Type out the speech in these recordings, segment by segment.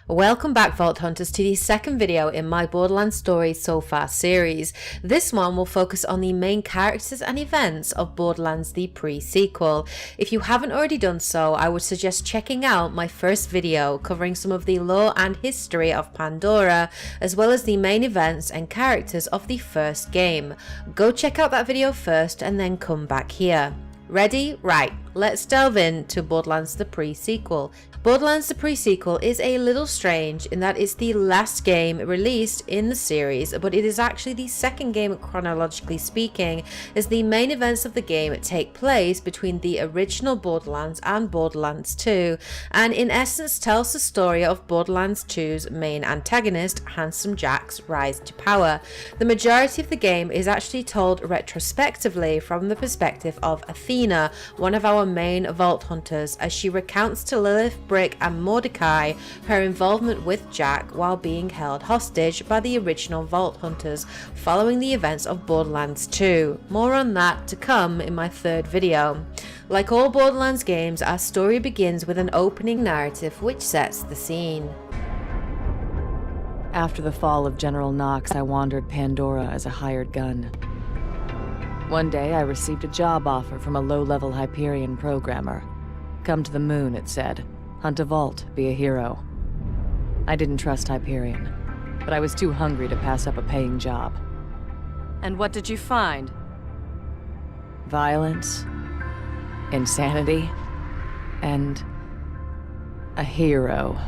Welcome back, Vault Hunters, to the second video in my Borderlands Stories So Far series. This one will focus on the main characters and events of Borderlands the pre-sequel. If you haven't already done so, I would suggest checking out my first video covering some of the lore and history of Pandora, as well as the main events and characters of the first game. Go check out that video first and then come back here. Ready? Right, let's delve into Borderlands the pre-sequel. Borderlands the pre-sequel is a little strange in that it's the last game released in the series, but it is actually the second game chronologically speaking, as the main events of the game take place between the original Borderlands and Borderlands 2, and in essence tells the story of Borderlands 2's main antagonist, Handsome Jack's rise to power. The majority of the game is actually told retrospectively from the perspective of Athena, one of our main Vault Hunters, as she recounts to Lilith, Brick and Mordecai her involvement with Jack while being held hostage by the original Vault Hunters following the events of Borderlands 2. More on that to come in my third video. Like all Borderlands games, our story begins with an opening narrative which sets the scene. After the fall of General Knox, I wandered Pandora as a hired gun. One day, I received a job offer from a low-level Hyperion programmer. Come to the moon, it said. Hunt a vault, be a hero. I didn't trust Hyperion, but I was too hungry to pass up a paying job. And what did you find? Violence, insanity, and a hero.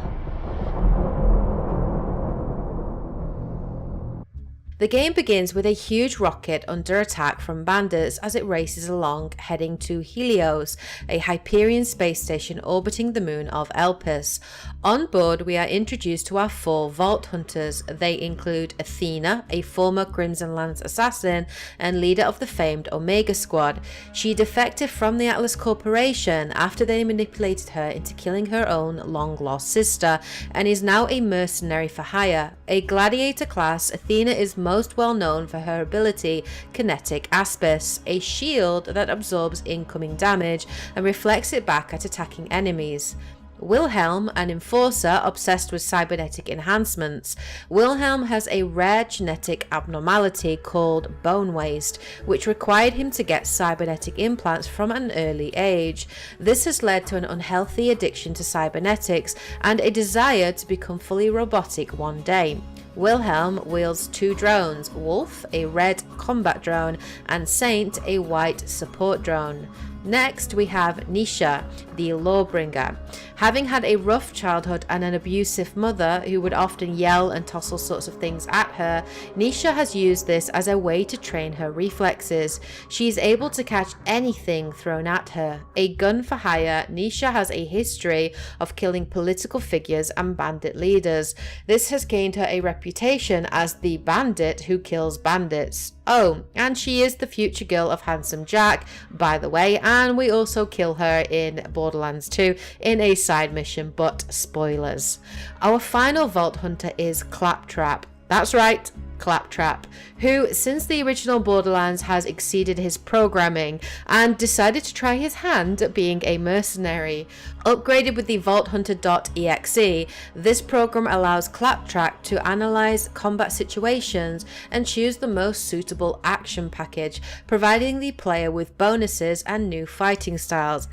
The game begins with a huge rocket under attack from bandits as it races along, heading to Helios, a Hyperion space station orbiting the moon of Elpis. On board, we are introduced to our four Vault Hunters. They include Athena, a former Crimson Lance assassin and leader of the famed Omega Squad. She defected from the Atlas Corporation after they manipulated her into killing her own long-lost sister, and is now a mercenary for hire. A gladiator class, Athena is most well known for her ability Kinetic Aspis, a shield that absorbs incoming damage and reflects it back at attacking enemies. Wilhelm, an enforcer obsessed with cybernetic enhancements. Wilhelm has a rare genetic abnormality called bone waste, which required him to get cybernetic implants from an early age. This has led to an unhealthy addiction to cybernetics and a desire to become fully robotic one day. Wilhelm wields two drones, Wolf, a red combat drone, and Saint, a white support drone. Next, we have Nisha, the Lawbringer. Having had a rough childhood and an abusive mother who would often yell and toss all sorts of things at her, Nisha has used this as a way to train her reflexes. She is able to catch anything thrown at her. A gun for hire, Nisha has a history of killing political figures and bandit leaders. This has gained her a reputation as the bandit who kills bandits. Oh, and she is the future girl of Handsome Jack, by the way, and we also kill her in Borderlands 2 in a side mission, but spoilers. Our final Vault Hunter is Claptrap. That's right, Claptrap, who since the original Borderlands has exceeded his programming and decided to try his hand at being a mercenary. Upgraded with the VaultHunter.exe, this program allows Claptrap to analyze combat situations and choose the most suitable action package, providing the player with bonuses and new fighting styles.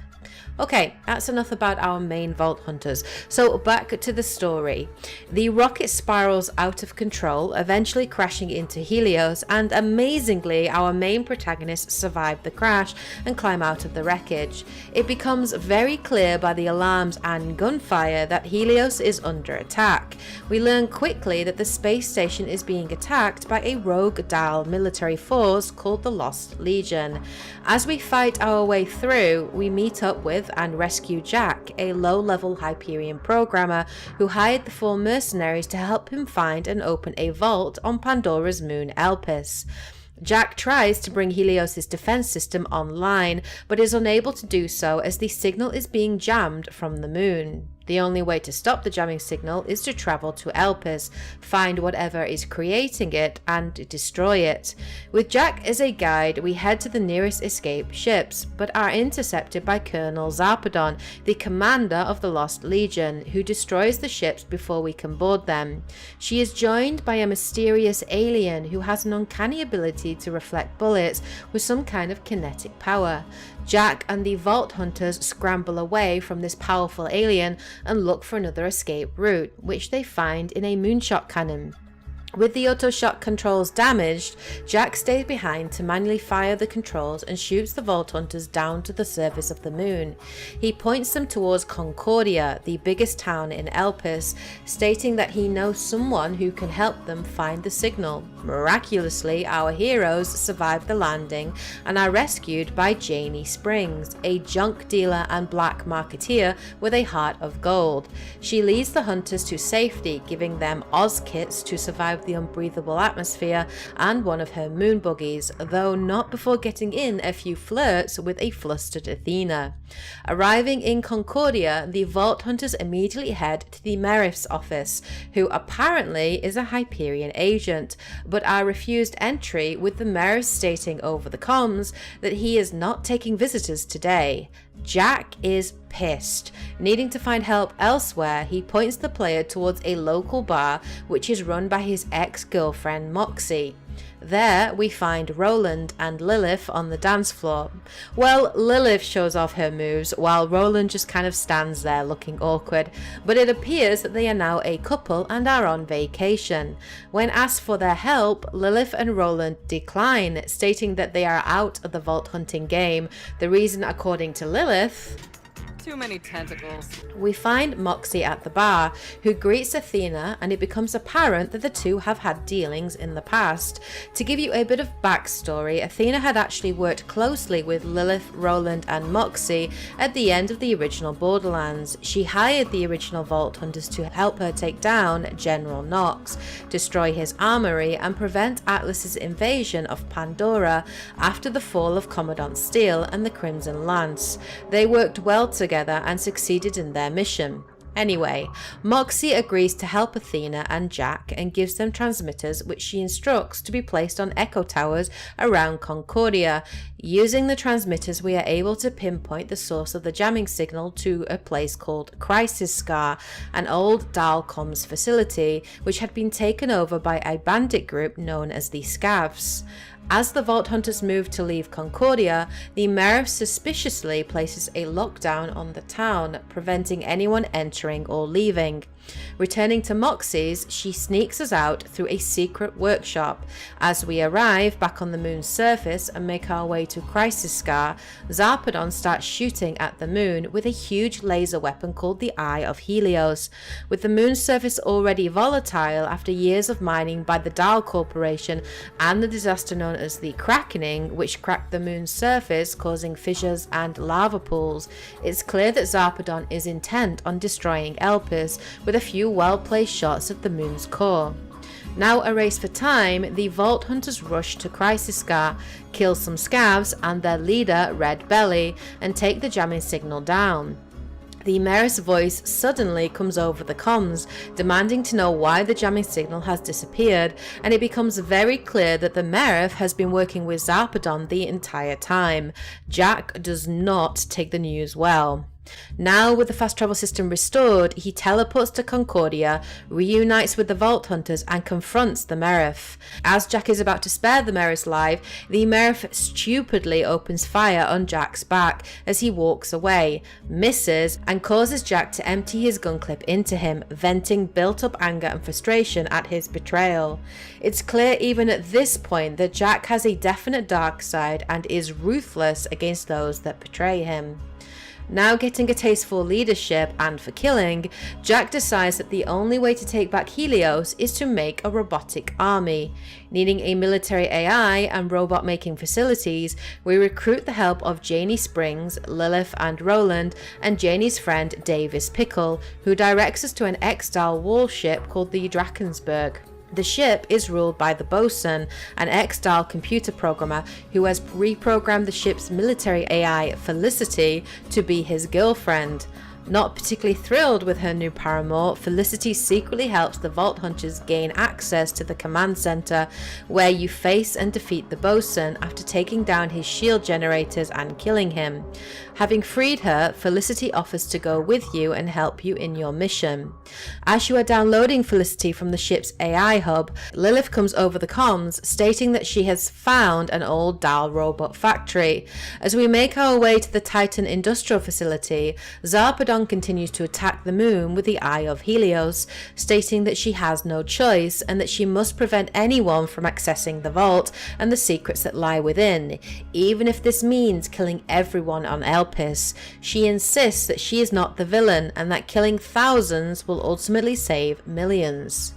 Okay, that's enough about our main Vault Hunters, so back to the story. The rocket spirals out of control, eventually crashing into Helios, and amazingly our main protagonists survive the crash and climb out of the wreckage. It becomes very clear by the alarms and gunfire that Helios is under attack. We learn quickly that the space station is being attacked by a rogue Dahl military force called the Lost Legion. As we fight our way through, we meet up with and rescue Jack, a low-level Hyperion programmer who hired the four mercenaries to help him find and open a vault on Pandora's moon Elpis. Jack tries to bring Helios' defense system online, but is unable to do so as the signal is being jammed from the moon. The only way to stop the jamming signal is to travel to Elpis, find whatever is creating it, and destroy it. With Jack as a guide, we head to the nearest escaped ships, but are intercepted by Colonel Zarpedon, the commander of the Lost Legion, who destroys the ships before we can board them. She is joined by a mysterious alien who has an uncanny ability to reflect bullets with some kind of kinetic power. Jack and the Vault Hunters scramble away from this powerful alien and look for another escape route, which they find in a moonshot cannon. With the auto-shot controls damaged, Jack stays behind to manually fire the controls and shoots the Vault Hunters down to the surface of the moon. He points them towards Concordia, the biggest town in Elpis, stating that he knows someone who can help them find the signal. Miraculously, our heroes survive the landing and are rescued by Janie Springs, a junk dealer and black marketeer with a heart of gold. She leads the hunters to safety, giving them Oz kits to survive the unbreathable atmosphere and one of her moon buggies, though not before getting in a few flirts with a flustered Athena. Arriving in Concordia, the Vault Hunters immediately head to the Merif's office, who apparently is a Hyperion agent, but are refused entry, with the Merif stating over the comms that he is not taking visitors today. Jack is pissed. Needing to find help elsewhere, he points the player towards a local bar which is run by his ex-girlfriend Moxie. There we find Roland and Lilith on the dance floor. Well, Lilith shows off her moves while Roland just kind of stands there looking awkward, but it appears that they are now a couple and are on vacation. When asked for their help, Lilith and Roland decline, stating that they are out of the vault hunting game. The reason, according to Lilith, Too many tentacles. we find Moxie at the bar, who greets Athena, and it becomes apparent that the two have had dealings in the past. To give you a bit of backstory, Athena had actually worked closely with Lilith, Roland, and Moxie at the end of the original Borderlands. She hired the original Vault Hunters to help her take down General Knox, destroy his armory, and prevent Atlas's invasion of Pandora after the fall of Commandant Steele and the Crimson Lance. They worked well together and succeeded in their mission. Anyway, Moxie agrees to help Athena and Jack and gives them transmitters which she instructs to be placed on echo towers around Concordia. Using the transmitters, we are able to pinpoint the source of the jamming signal to a place called Crisis Scar, an old Dalcom's facility which had been taken over by a bandit group known as the Scavs. As the Vault Hunters move to leave Concordia, the Merif suspiciously places a lockdown on the town, preventing anyone entering or leaving. Returning to Moxie's, she sneaks us out through a secret workshop. As we arrive back on the moon's surface and make our way to Crisis Scar, Zarpedon starts shooting at the moon with a huge laser weapon called the Eye of Helios. With the moon's surface already volatile after years of mining by the Dahl Corporation and the disaster known as the Krakening, which cracked the moon's surface, causing fissures and lava pools, it's clear that Zarpedon is intent on destroying Elpis, with a few well-placed shots at the moon's core. Now a race for time, the Vault Hunters rush to Crisis Scar, kill some scavs and their leader, Red Belly, and take the jamming signal down. The Merif's voice suddenly comes over the comms, demanding to know why the jamming signal has disappeared, and it becomes very clear that the Merif has been working with Zarpedon the entire time. Jack does not take the news well. Now, with the fast travel system restored, he teleports to Concordia, reunites with the Vault Hunters, and confronts the Merif. As Jack is about to spare the Merif's life, the Merif stupidly opens fire on Jack's back as he walks away, misses, and causes Jack to empty his gun clip into him, venting built-up anger and frustration at his betrayal. It's clear even at this point that Jack has a definite dark side and is ruthless against those that betray him. Now getting a taste for leadership and for killing, Jack decides that the only way to take back Helios is to make a robotic army. Needing a military AI and robot making facilities, we recruit the help of Janie Springs, Lilith and Roland, and Janie's friend Davis Pickle, who directs us to an ex-Dahl warship called the Drakensberg. The ship is ruled by the bosun, an ex-Dahl computer programmer who has reprogrammed the ship's military AI, Felicity, to be his girlfriend. Not particularly thrilled with her new paramour, Felicity secretly helps the Vault Hunters gain access to the command center, where you face and defeat the bosun after taking down his shield generators and killing him. Having freed her, Felicity offers to go with you and help you in your mission. As you are downloading Felicity from the ship's AI hub, Lilith comes over the comms, stating that she has found an old Dahl robot factory. As we make our way to the Titan industrial facility, Zarpedon continues to attack the moon with the Eye of Helios, stating that she has no choice and that she must prevent anyone from accessing the vault and the secrets that lie within, even if this means killing everyone on Elpis. She insists that she is not the villain and that killing thousands will ultimately save millions.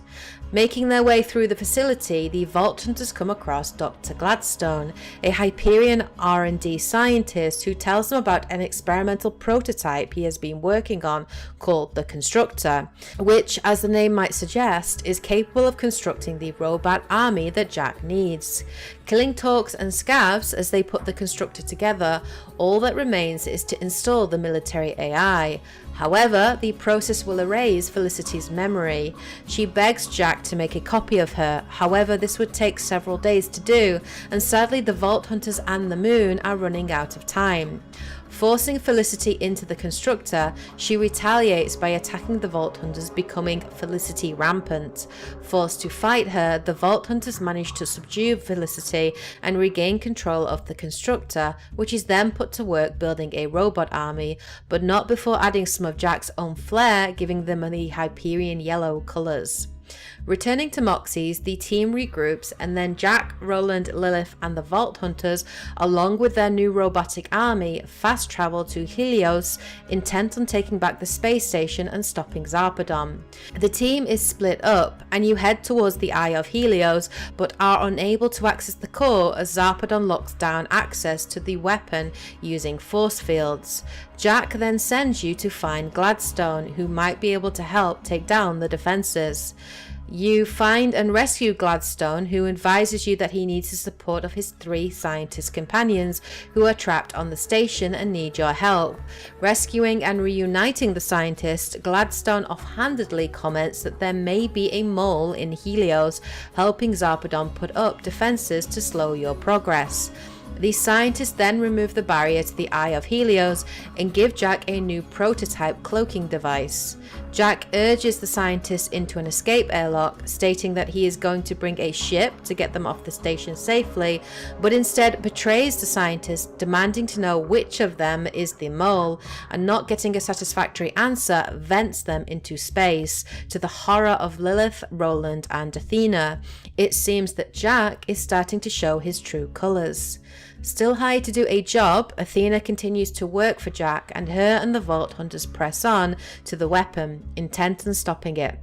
Making their way through the facility, the Vault Hunters come across Dr. Gladstone, a Hyperion R&D scientist who tells them about an experimental prototype he has been working on called the Constructor, which, as the name might suggest, is capable of constructing the robot army that Jack needs. Killing Torques and Scavs as they put the Constructor together, all that remains is to install the military AI. However, the process will erase Felicity's memory. She begs Jack to make a copy of her, however this would take several days to do, and sadly the Vault Hunters and the moon are running out of time. Forcing Felicity into the Constructor, she retaliates by attacking the Vault Hunters, becoming Felicity rampant. Forced to fight her, the Vault Hunters manage to subdue Felicity and regain control of the Constructor, which is then put to work building a robot army, but not before adding some of Jack's own flair, giving them the Hyperion yellow colours. Returning to Moxie's, the team regroups, and then Jack, Roland, Lilith and the Vault Hunters, along with their new robotic army, fast travel to Helios, intent on taking back the space station and stopping Zarpedon. The team is split up, and you head towards the Eye of Helios, but are unable to access the core as Zarpedon locks down access to the weapon using force fields. Jack then sends you to find Gladstone, who might be able to help take down the defenses. You find and rescue Gladstone, who advises you that he needs the support of his 3 scientist companions who are trapped on the station and need your help. Rescuing and reuniting the scientists, Gladstone offhandedly comments that there may be a mole in Helios, helping Zarpedon put up defenses to slow your progress. The scientists then remove the barrier to the Eye of Helios and give Jack a new prototype cloaking device. Jack urges the scientists into an escape airlock, stating that he is going to bring a ship to get them off the station safely, but instead betrays the scientists, demanding to know which of them is the mole, and not getting a satisfactory answer vents them into space, to the horror of Lilith, Roland and Athena. It seems that Jack is starting to show his true colours. Still hired to do a job, Athena continues to work for Jack, and her and the Vault Hunters press on to the weapon, intent on stopping it.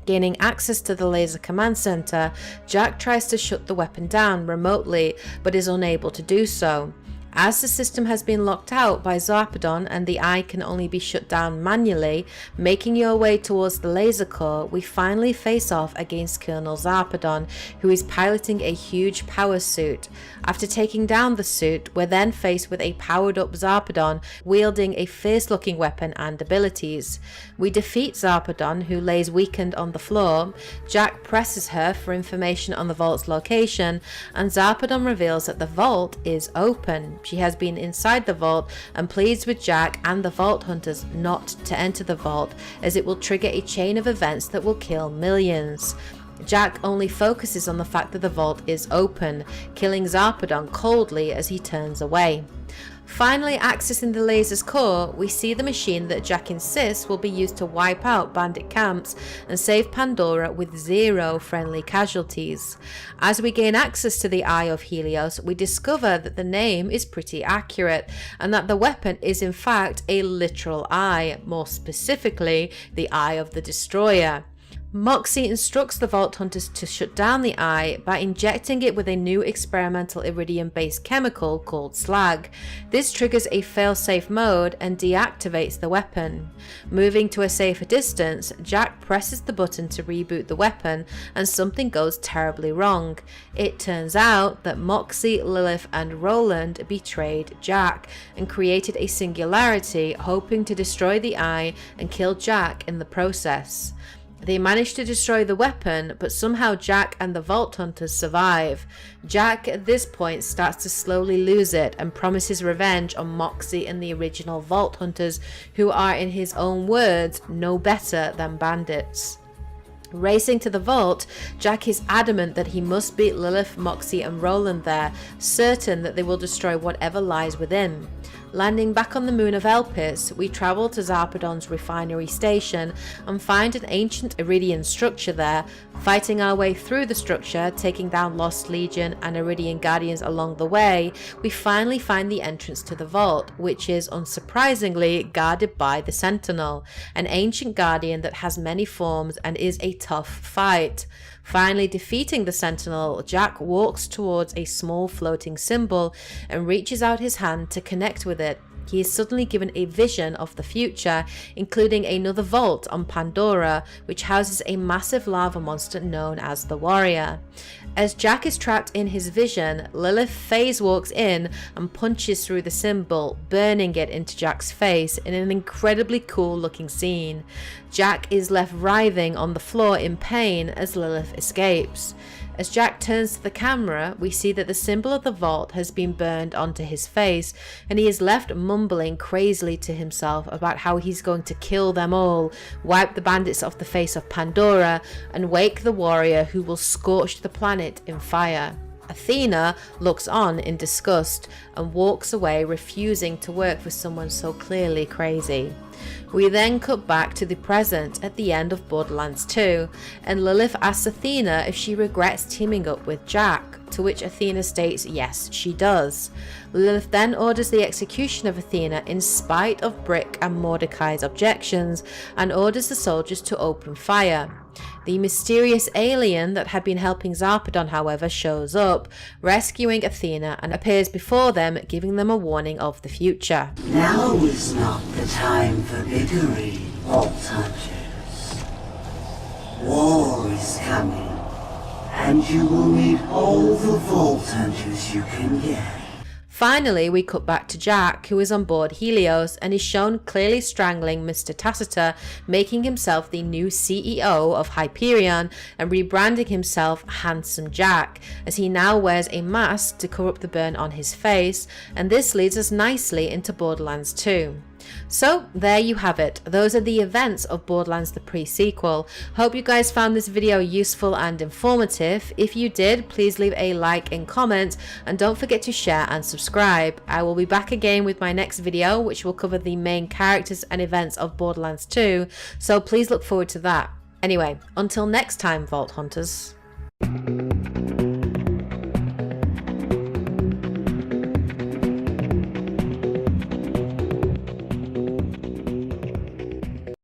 Gaining access to the laser command center, Jack tries to shut the weapon down remotely, but is unable to do so. As the system has been locked out by Zarpedon and the eye can only be shut down manually, making your way towards the laser core, we finally face off against Colonel Zarpedon, who is piloting a huge power suit. After taking down the suit, we're then faced with a powered up Zarpedon wielding a fierce looking weapon and abilities. We defeat Zarpedon, who lays weakened on the floor. Jack presses her for information on the vault's location, and Zarpedon reveals that the vault is open. She has been inside the vault and pleads with Jack and the Vault Hunters not to enter the vault, as it will trigger a chain of events that will kill millions. Jack only focuses on the fact that the vault is open, killing Zarpedon coldly as he turns away. Finally accessing the laser's core, we see the machine that Jack insists will be used to wipe out bandit camps and save Pandora with 0 friendly casualties. As we gain access to the Eye of Helios, we discover that the name is pretty accurate and that the weapon is in fact a literal eye, more specifically the Eye of the Destroyer. Moxie instructs the Vault Hunters to shut down the eye by injecting it with a new experimental iridium-based chemical called slag. This triggers a fail-safe mode and deactivates the weapon. Moving to a safer distance, Jack presses the button to reboot the weapon and something goes terribly wrong. It turns out that Moxie, Lilith and Roland betrayed Jack and created a singularity, hoping to destroy the eye and kill Jack in the process. They manage to destroy the weapon, but somehow Jack and the Vault Hunters survive. Jack at this point starts to slowly lose it and promises revenge on Moxie and the original Vault Hunters, who are, in his own words, no better than bandits. Racing to the vault, Jack is adamant that he must beat Lilith, Moxie and Roland there, certain that they will destroy whatever lies within. Landing back on the moon of Elpis, we travel to Zarpedon's refinery station and find an ancient Iridian structure there. Fighting our way through the structure, taking down Lost Legion and Iridian Guardians along the way, we finally find the entrance to the vault, which is unsurprisingly guarded by the Sentinel, an ancient guardian that has many forms and is a tough fight. Finally defeating the Sentinel, Jack walks towards a small floating symbol and reaches out his hand to connect with it. He is suddenly given a vision of the future, including another vault on Pandora, which houses a massive lava monster known as the Warrior. As Jack is trapped in his vision, Lilith phase walks in and punches through the symbol, burning it into Jack's face in an incredibly cool looking scene. Jack is left writhing on the floor in pain as Lilith escapes. As Jack turns to the camera, we see that the symbol of the vault has been burned onto his face, and he is left mumbling crazily to himself about how he's going to kill them all, wipe the bandits off the face of Pandora, and wake the warrior who will scorch the planet in fire. Athena looks on in disgust and walks away, refusing to work for someone so clearly crazy. We then cut back to the present at the end of Borderlands 2, and Lilith asks Athena if she regrets teaming up with Jack, to which Athena states yes, she does. Lilith then orders the execution of Athena in spite of Brick and Mordecai's objections, and orders the soldiers to open fire. The mysterious alien that had been helping Zarpedon, however, shows up, rescuing Athena, and appears before them, giving them a warning of the future. Now is not the time for bickering, Vault Hunters. War is coming, and you will need all the Vault Hunters you can get. Finally, we cut back to Jack, who is on board Helios and is shown clearly strangling Mr. Tacitus, making himself the new CEO of Hyperion and rebranding himself Handsome Jack, as he now wears a mask to cover up the burn on his face, and this leads us nicely into Borderlands 2. So there you have it. Those are the events of Borderlands the pre-sequel. Hope you guys found this video useful and informative. If you did, please leave a like and comment, and don't forget to share and subscribe. I will be back again with my next video, which will cover the main characters and events of Borderlands 2, so please look forward to that. Anyway, until next time, Vault Hunters.